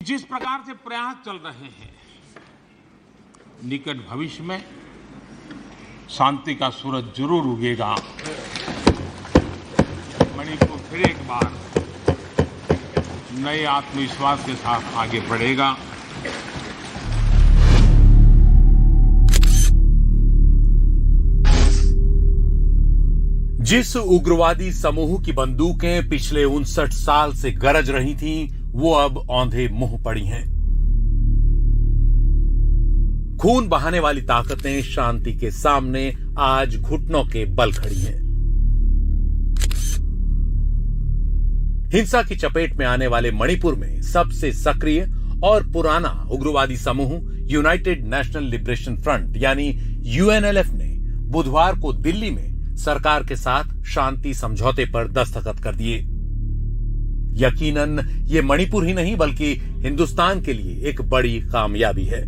जिस प्रकार से प्रयास चल रहे हैं, निकट भविष्य में शांति का सूरज जरूर उगेगा। मणिपुर फिर एक बार नए आत्मविश्वास के साथ आगे बढ़ेगा। जिस उग्रवादी समूह की बंदूकें पिछले 59 साल से गरज रही थीं, वो अब औंधे मुंह पड़ी हैं। खून बहाने वाली ताकतें शांति के सामने आज घुटनों के बल खड़ी हैं। हिंसा की चपेट में आने वाले मणिपुर में सबसे सक्रिय और पुराना उग्रवादी समूह यूनाइटेड नेशनल लिबरेशन फ्रंट यानी यूएनएलएफ ने बुधवार को दिल्ली में सरकार के साथ शांति समझौते पर दस्तखत कर दिए। यकीनन ये मणिपुर ही नहीं बल्कि हिंदुस्तान के लिए एक बड़ी कामयाबी है।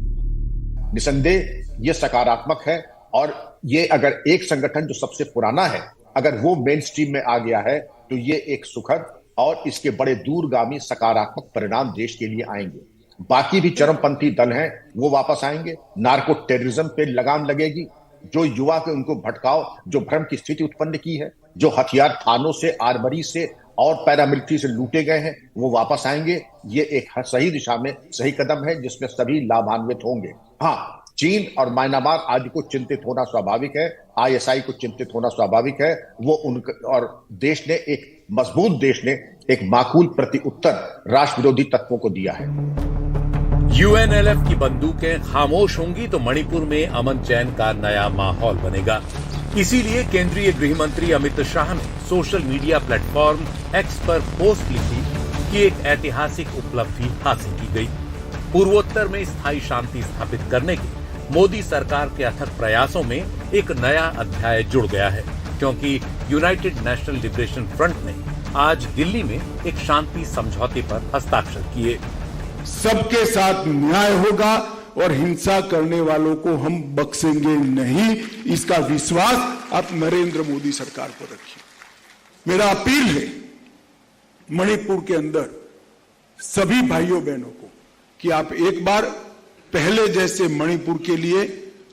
निसंदेह ये सकारात्मक है और ये अगर एक संगठन जो सबसे पुराना है अगर वो मेन स्ट्रीम में आ गया है तो ये एक सुखद और इसके बड़े दूरगामी सकारात्मक परिणाम देश के लिए आएंगे। बाकी भी चरमपंथी दल हैं वो वापस आएंगे। नार्को टेररिज्म पे लगाम लगेगी। जो युवा के उनको भटकाव, जो भ्रम की स्थिति उत्पन्न की है, जो हथियार थानों से, आर्मरी से और पैरामिलिट्री से लूटे गए हैं वो वापस आएंगे। ये एक सही दिशा में सही कदम है जिसमें सभी लाभान्वित होंगे। हाँ, चीन और म्यांमार आदि को चिंतित होना स्वाभाविक है। आईएसआई को चिंतित होना स्वाभाविक है। वो उनका और देश ने एक मजबूत देश ने एक माकूल प्रति उत्तर राष्ट्र विरोधी तत्वों को दिया है। यूएनएलएफ की बंदूकें खामोश होंगी तो मणिपुर में अमन चैन का नया माहौल बनेगा। इसीलिए केंद्रीय गृह मंत्री अमित शाह ने सोशल मीडिया प्लेटफॉर्म एक्स पर पोस्ट लिखी कि एक ऐतिहासिक उपलब्धि हासिल की गई। पूर्वोत्तर में स्थायी शांति स्थापित करने के मोदी सरकार के अथक प्रयासों में एक नया अध्याय जुड़ गया है, क्योंकि यूनाइटेड नेशनल लिबरेशन फ्रंट ने आज दिल्ली में एक शांति समझौते पर हस्ताक्षर किए। सबके साथ न्याय होगा और हिंसा करने वालों को हम बख्शेंगे नहीं, इसका विश्वास आप नरेंद्र मोदी सरकार पर रखिए। मेरा अपील है मणिपुर के अंदर सभी भाइयों बहनों को कि आप एक बार पहले जैसे मणिपुर के लिए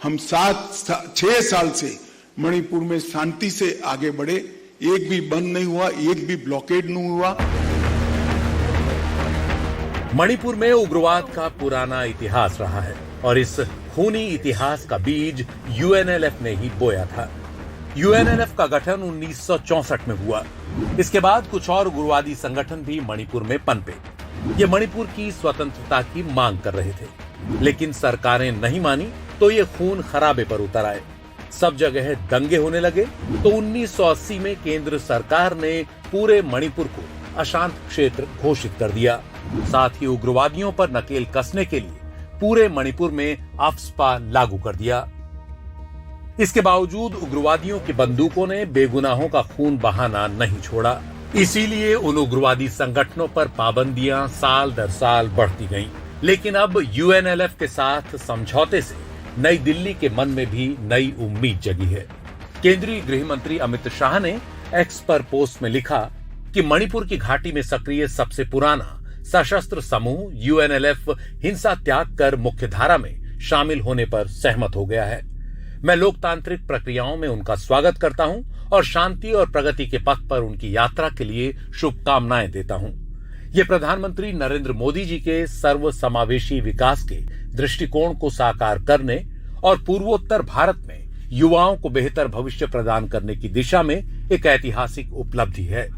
हम 6 साल से मणिपुर में शांति से आगे बढ़े। एक भी बंद नहीं हुआ, एक भी ब्लॉकेड नहीं हुआ। मणिपुर में उग्रवाद का पुराना इतिहास रहा है और इस खूनी इतिहास का बीज यूएनएलएफ ने ही बोया था। यूएनएलएफ का गठन 1964 में हुआ। इसके बाद कुछ और उग्रवादी संगठन भी मणिपुर में पनपे। ये मणिपुर की स्वतंत्रता की मांग कर रहे थे, लेकिन सरकारें नहीं मानी तो ये खून खराबे पर उतर आए। सब जगह दंगे होने लगे तो 1980 में केंद्र सरकार ने पूरे मणिपुर को अशांत क्षेत्र घोषित कर दिया। साथ ही उग्रवादियों पर नकेल कसने के लिए पूरे मणिपुर में आफ्स्पा लागू कर दिया। इसके बावजूद उग्रवादियों की बंदूकों ने बेगुनाहों का खून बहाना नहीं छोड़ा। इसीलिए उन उग्रवादी संगठनों पर पाबंदियां साल दर साल बढ़ती गईं। लेकिन अब यूएनएलएफ के साथ समझौते से नई दिल्ली के मन में भी नई उम्मीद जगी है। केंद्रीय गृह मंत्री अमित शाह ने एक्स पर पोस्ट में लिखा कि मणिपुर की घाटी में सक्रिय सबसे पुराना सशस्त्र समूह यूएनएलएफ हिंसा त्याग कर मुख्यधारा में शामिल होने पर सहमत हो गया है। मैं लोकतांत्रिक प्रक्रियाओं में उनका स्वागत करता हूं और शांति और प्रगति के पथ पर उनकी यात्रा के लिए शुभकामनाएं देता हूं। ये प्रधानमंत्री नरेंद्र मोदी जी के सर्वसमावेशी विकास के दृष्टिकोण को साकार करने और पूर्वोत्तर भारत में युवाओं को बेहतर भविष्य प्रदान करने की दिशा में एक ऐतिहासिक उपलब्धि है।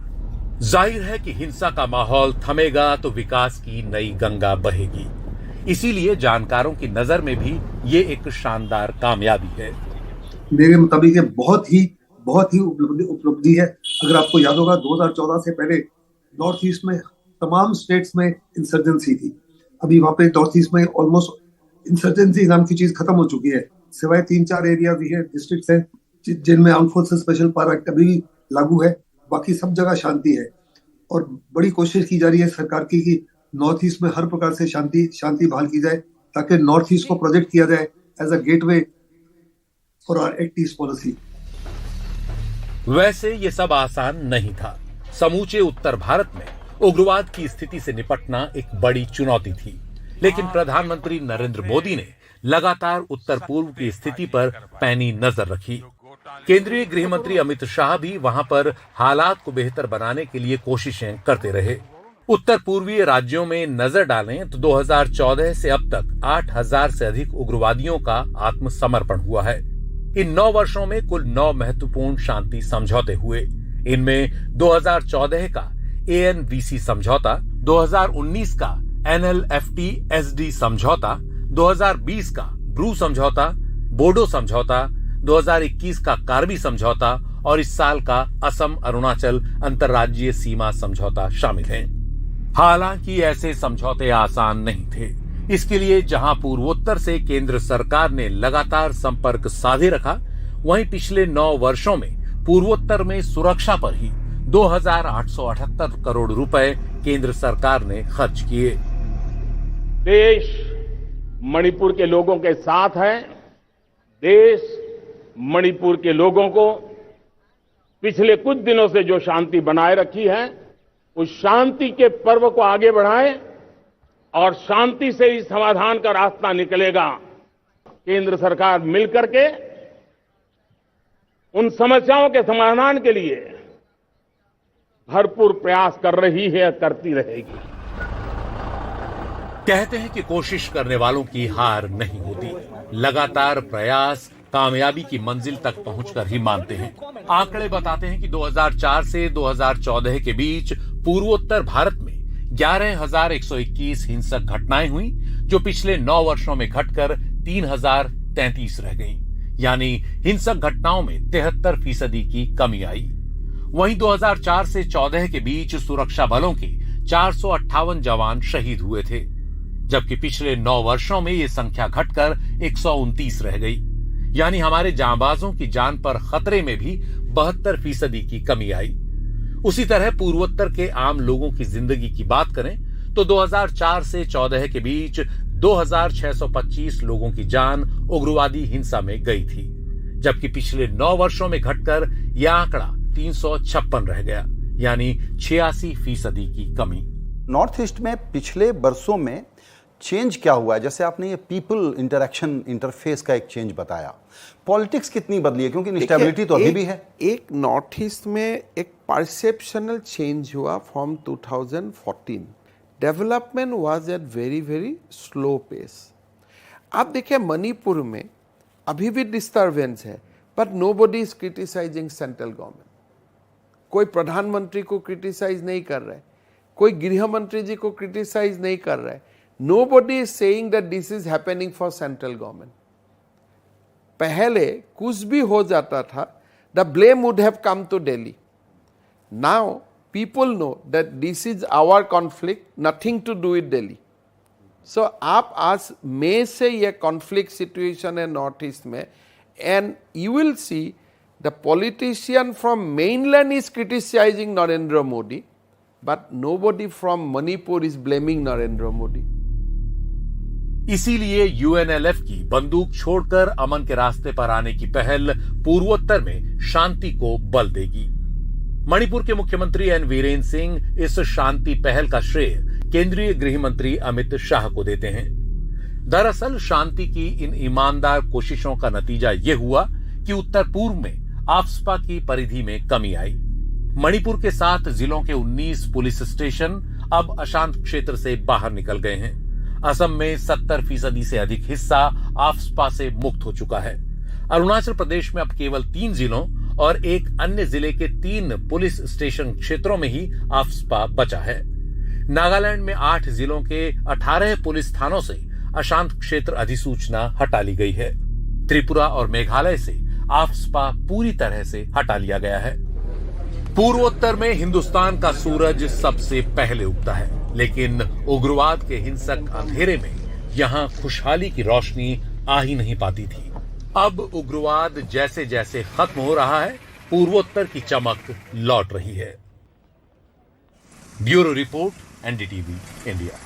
जाहिर है कि हिंसा का माहौल थमेगा तो विकास की नई गंगा बहेगी। इसीलिए जानकारों की नजर में भी ये एक शानदार कामयाबी है। मेरे मुताबिक बहुत ही उपलब्धि है। अगर आपको याद होगा 2014 से पहले नॉर्थ ईस्ट में तमाम स्टेट्स में इंसर्जेंसी थी। अभी वहां पे नॉर्थ ईस्ट में ऑलमोस्ट इंसर्जेंसी नाम की चीज खत्म हो चुकी है। सिवाय 3-4 एरिया भी है, डिस्ट्रिक्ट्स हैं जिनमें armed forces special power act अभी भी लागू है। बाकी सब जगह शांति है और बड़ी कोशिश की जा रही है सरकार की कि नॉर्थ ईस्ट में हर प्रकार से शांति बहाल की जाए ताकि नॉर्थ ईस्ट को प्रोजेक्ट किया जाए as a gateway for our Act East policy. वैसे ये सब आसान नहीं था। समूचे उत्तर भारत में उग्रवाद की स्थिति से निपटना एक बड़ी चुनौती थी, लेकिन प्रधानमंत्री नरेंद्र मोदी ने लगातार उत्तर पूर्व की स्थिति पर पैनी नजर रखी। केंद्रीय गृह मंत्री अमित शाह भी वहां पर हालात को बेहतर बनाने के लिए कोशिशें करते रहे। उत्तर पूर्वीय राज्यों में नजर डालें तो 2014 से अब तक 8,000 से अधिक उग्रवादियों का आत्मसमर्पण हुआ है। इन 9 वर्षों में कुल 9 महत्वपूर्ण शांति समझौते हुए। इनमें 2014 का ANVC समझौता, 2019 का NLFT-SD समझौता, 2020 का ब्रू समझौता, बोडो समझौता, 2021 का कार्बी समझौता और इस साल का असम अरुणाचल अंतर्राज्यीय सीमा समझौता शामिल हैं। हालांकि ऐसे समझौते आसान नहीं थे। इसके लिए जहां पूर्वोत्तर से केंद्र सरकार ने लगातार संपर्क साधे रखा, वहीं पिछले 9 वर्षों में पूर्वोत्तर में सुरक्षा पर ही 2,878 करोड़ रुपए केंद्र सरकार ने खर्च किए। देश मणिपुर के लोगों के साथ है। देश मणिपुर के लोगों को पिछले कुछ दिनों से जो शांति बनाए रखी है, उस शांति के पर्व को आगे बढ़ाएं और शांति से ही समाधान का रास्ता निकलेगा। केंद्र सरकार मिलकर के उन समस्याओं के समाधान के लिए भरपूर प्रयास कर रही है, करती रहेगी। कहते हैं कि कोशिश करने वालों की हार नहीं होती। लगातार प्रयास कामयाबी की मंजिल तक पहुंचकर ही मानते हैं। आंकड़े बताते हैं कि 2004 से 2014 के बीच पूर्वोत्तर भारत में 11,121 हिंसक घटनाएं हुई, जो पिछले 9 वर्षों में घटकर 3,033 रह गई। यानी हिंसक घटनाओं में 73% की कमी आई। वहीं 2004 से 14 के बीच सुरक्षा बलों के 458 जवान शहीद हुए थे, जबकि पिछले 9 वर्षों में ये संख्या घटकर 129 रह गई। यानी हमारे जांबाजों की जान पर खतरे में भी 72% की कमी आई। उसी तरह पूर्वोत्तर के आम लोगों की जिंदगी की बात करें तो 2004 से 14 के बीच 2,625 लोगों की जान उग्रवादी हिंसा में गई थी, जबकि पिछले 9 वर्षों में घटकर यह आंकड़ा 356 रह गया, यानी 86% की कमी। नॉर्थ ईस्ट में पिछले बरसों में चेंज क्या हुआ है? जैसे आपने ये पीपल इंटरेक्शन इंटरफेस का एक चेंज बताया, पॉलिटिक्स कितनी बदली है, क्योंकि इंस्टेबिलिटी तो अभी भी है। एक नॉर्थ ईस्ट में एक परसेप्शनल चेंज हुआ from 2014। Development was at very very slow pace. आप देखिए मणिपुर में अभी भी डिस्टर्बेंस है, but nobody is criticizing central government. कोई प्रधानमंत्री को क्रिटिसाइज नहीं कर रहा है, कोई गृह मंत्री जी को क्रिटिसाइज नहीं कर रहा है। Nobody is saying that this is happening for central government. पहले कुछ भी हो जाता था, the blame would have come to Delhi. Now people know that this is our conflict, nothing to do with Delhi. So आप आज मई से ये conflict situation है नॉर्थ ईस्ट में, and you will see the politician from mainland is criticizing Narendra Modi, but nobody from Manipur is blaming Narendra Modi. इसीलिए UNLF की बंदूक छोड़कर अमन के रास्ते पर आने की पहल पूर्वोत्तर में शांति को बल देगी। मणिपुर के मुख्यमंत्री एन वीरेंद्र सिंह इस शांति पहल का श्रेय केंद्रीय गृह मंत्री अमित शाह को देते हैं। दरअसल शांति की इन ईमानदार कोशिशों का नतीजा ये हुआ कि उत्तर पूर्व में आफ्स्पा की परिधि में कमी आई। मणिपुर के 7 जिलों के 19 पुलिस स्टेशन अब अशांत क्षेत्र से बाहर निकल गए हैं। असम में 70% से अधिक हिस्सा आफ्स्पा से मुक्त हो चुका है। अरुणाचल प्रदेश में अब केवल 3 जिलों और एक अन्य जिले के 3 पुलिस स्टेशन क्षेत्रों में ही आफ्स्पा बचा है। नागालैंड में 8 जिलों के 18 पुलिस थानों से अशांत क्षेत्र अधिसूचना हटा ली गई है। त्रिपुरा और मेघालय से आफ्स्पा पूरी तरह से हटा लिया गया है। पूर्वोत्तर में हिंदुस्तान का सूरज सबसे पहले उगता है, लेकिन उग्रवाद के हिंसक अंधेरे में यहां खुशहाली की रोशनी आ ही नहीं पाती थी। अब उग्रवाद जैसे जैसे खत्म हो रहा है, पूर्वोत्तर की चमक लौट रही है। Bureau report, NDTV India.